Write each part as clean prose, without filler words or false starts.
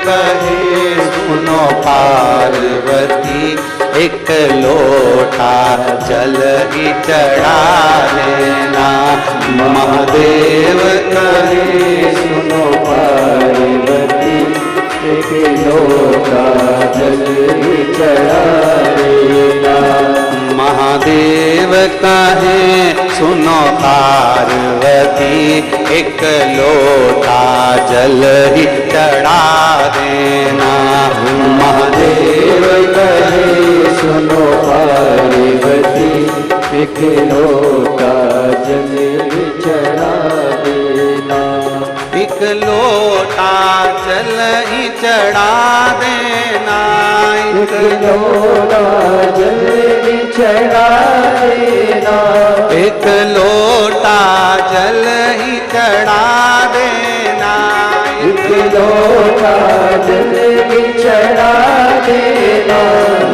कहे सुनो पार्वती, एक लोटा जल ही चढ़ा देना। महादेव कहे सुनो पार्वती, एक लोटा जल ही चढ़ा देना। महादेव कहे सुनो पार्वती, एक लोटा जल ही चढ़ा देना। महादेव कहे सुनो पार्वती, एक लोटा जल ही चढ़ा देना। एक लोटा जल ही चढ़ा देना। एक लोटा जल ही चढ़ा देना। एक लोटा जल ही चढ़ा देना। एक लोटा जल ही चढ़ा देना।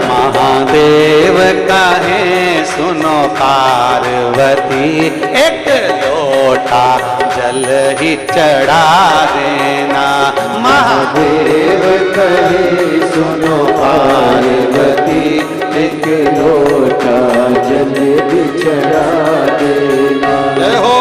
महादेव कहे सुनो पार्वती, एक लोटा जल ही चढ़ा देना। महादेव कहे सुनो पार्वती, एक लोटा जल ही चढ़ा देना। जय हो।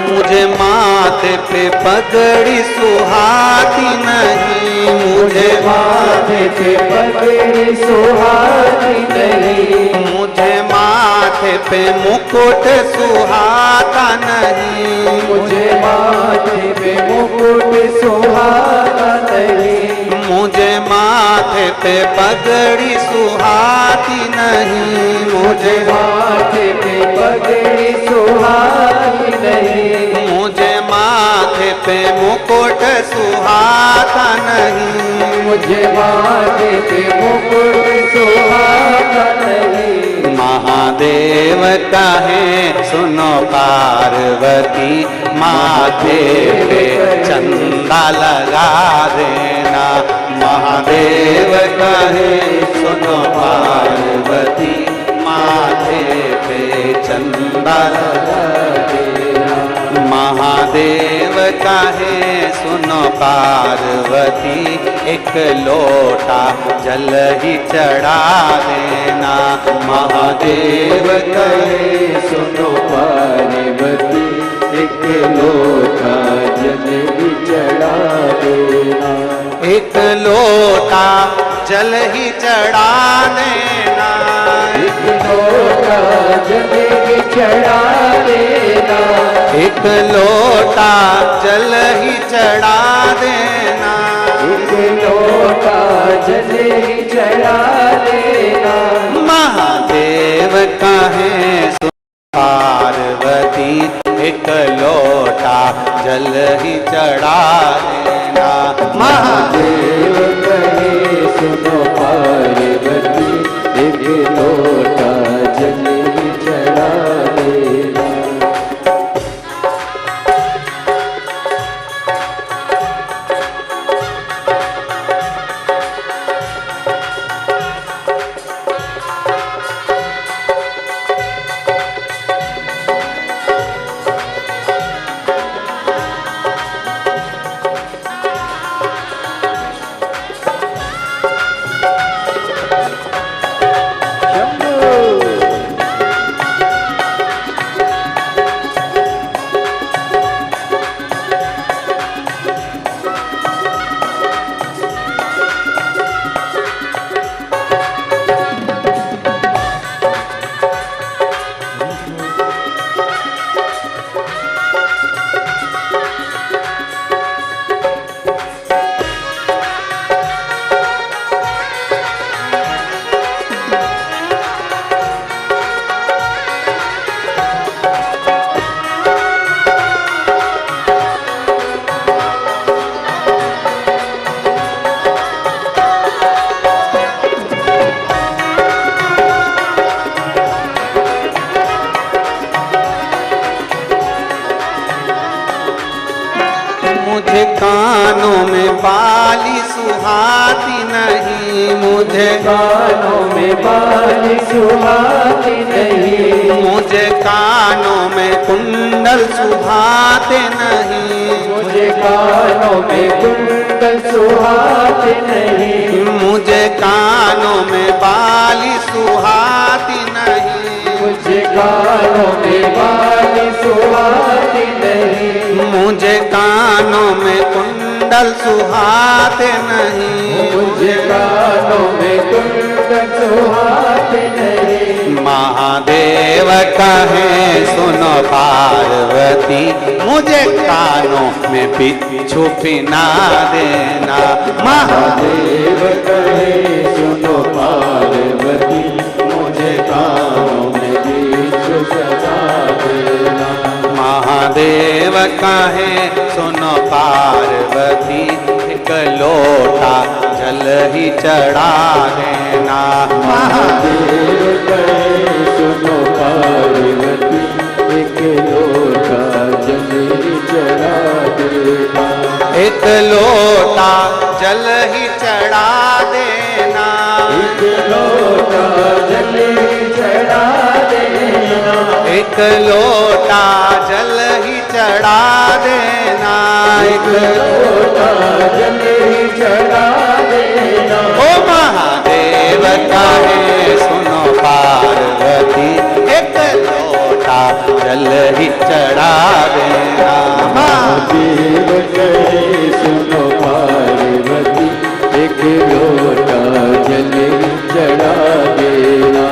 मुझे माथे पे पगड़ी सुहाती नहीं। मुझे माथे पे पगड़ी सुहाती नहीं। मुझे माथे पे मुकुट सुहाता नहीं। मुझे माथे पे मुकुट सुहाता नहीं। मुझे माथे पे पगड़ी सुहाती नहीं। मुझे माथे पे पगड़ी सुहाती नहीं। मुझे माथे पे मुकुट सुहाता नहीं। मुझे माथे पे मुकुट सुहाता नहीं। महादेव कहे सुनो पार्वती, माथे पे चंदा लगा देना। महादेव कहे सुनो पार्वती, माथे पे चंदा लगा देना। महादेव कहे सुनो पार्वती, एक लोटा जल ही चढ़ा देना। महादेव कहे सुनो पार्वती, एक लोटा जल ही चढ़ा देना। एक लोटा जल ही चढ़ा देना। एक लोटा जल ही चढ़ा देना। एक लोटा जल ही चढ़ा देना। एक लोटा जल ही चढ़ा देना। महादेव कहे पार्वती, एक लोटा जल ही चढ़ा देना। महादेव कहे सुनो पार्वती, एक लोटा जल ही चढ़ा देना। कानों में बाली सुहाती नहीं, मुझे कानों में बाली सुहाती नहीं, मुझे कानों में कुंडल सुहाते नहीं, मुझे कानों में कुंडल सुहाते नहीं, मुझे कानों में बाली सुहाती नहीं, मुझे कानों में बाली सुहाती नहीं, मुझे कानों में कुंडल सुहाते नहीं, मुझे कानों में कुंडल सुहाते नहीं। महादेव कहे सुनो पार्वती, मुझे कानों में बिच्छू पिना देना। महादेव कहे सुनो पार्वती, मुझे कानों में बिच्छू सजा देना। महादेव कहे सुनो पार्वती, एक लोटा जल ही चढ़ा देना। महादेव कहे सुनो पार्वती, एक लोटा जल ही चढ़ा देना। एक लोटा जल ही चढ़ा देना, एक लोटा जल ही चढ़ा देना, एक लोटा जल ही चढ़ा देना, एक लोटा जल ही चढ़ा देना। ओ महादेव कहे सुनो पार्वती, एक लोटा जल ही चढ़ा देना। महादेव कहे सुनो पार्वती, एक लोटा जल ही चढ़ा देना।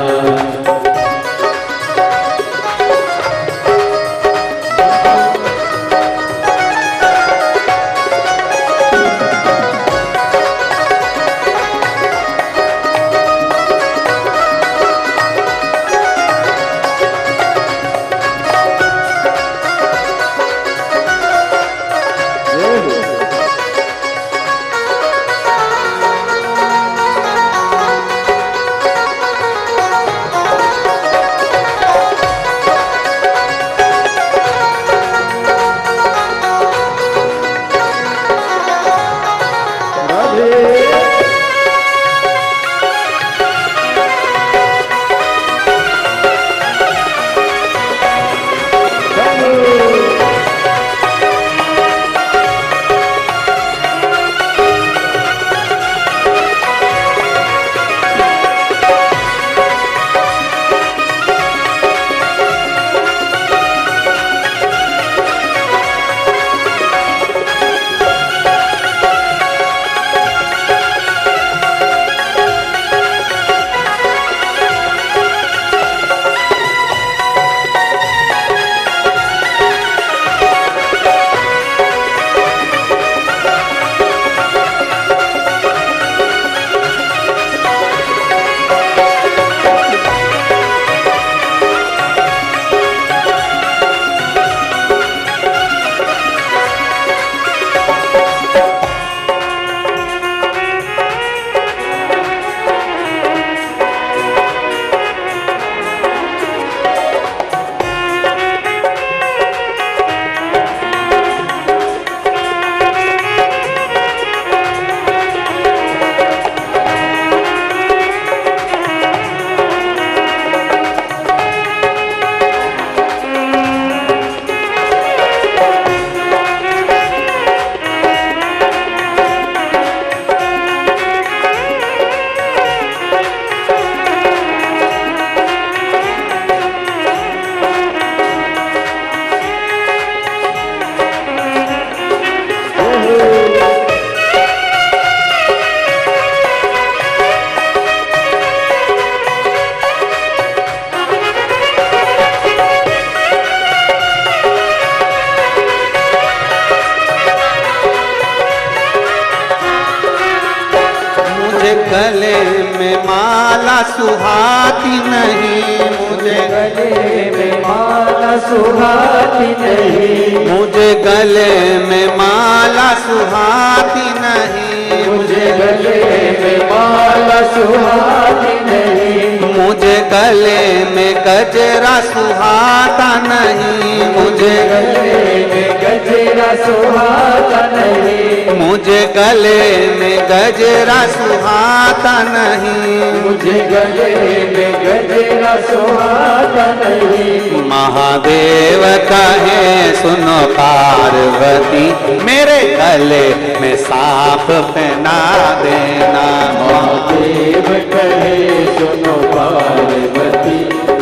गले में माला सुहाती नहीं, मुझे गले में माला सुहाती नहीं, मुझे गले में माला सुहाती नहीं, मुझे गले में माला सुहाती नहीं, मुझे गले में गजरा सुहाता नहीं, मुझे गले में गजरा सुहाता नहीं, मुझे गले में गजरा सुहाता नहीं, मुझे गले में गजरा सुहाता नहीं। महादेव कहे सुनो पार्वती, मेरे गले में सांप पहना देना। महादेव कहे सुनो पार्वती,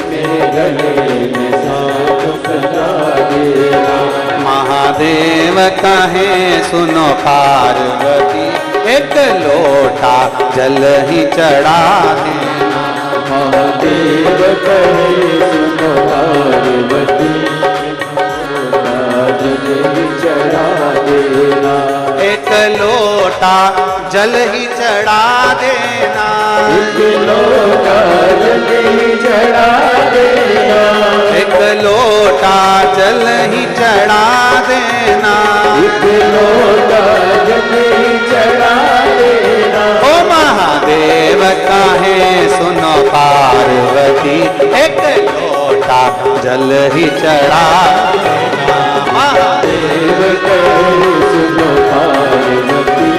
मेरे गले में सांप पहना देना। महादेव कहे सुनो पार्वती, एक लोटा जल ही चढ़ा देना। महादेव कहे सुनो पार्वती, चढ़ा देना। एक लोटा जल ही चढ़ा देना। एक लोटा जल ही चढ़ा देना। एक लोटा जल ही चढ़ा देना। एक लोटा जल ही चढ़ा देना। ओ महादेव काहे सुनो पार्वती, एक लोटा जल ही चढ़ा देना। महादेव कहे सुनो पार्वती,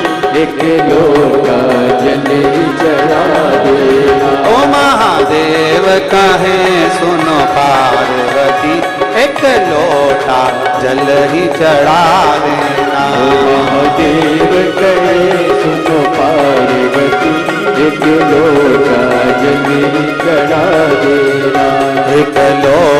एक लोटा जल ही चढ़ा देना। ओ महादेव कहे सुनो पार्वती, एक लोटा जल ही चढ़ा देना। महादेव कहे सुनो पार्वती, एक लोटा जल ही चढ़ा देना। एक लोटा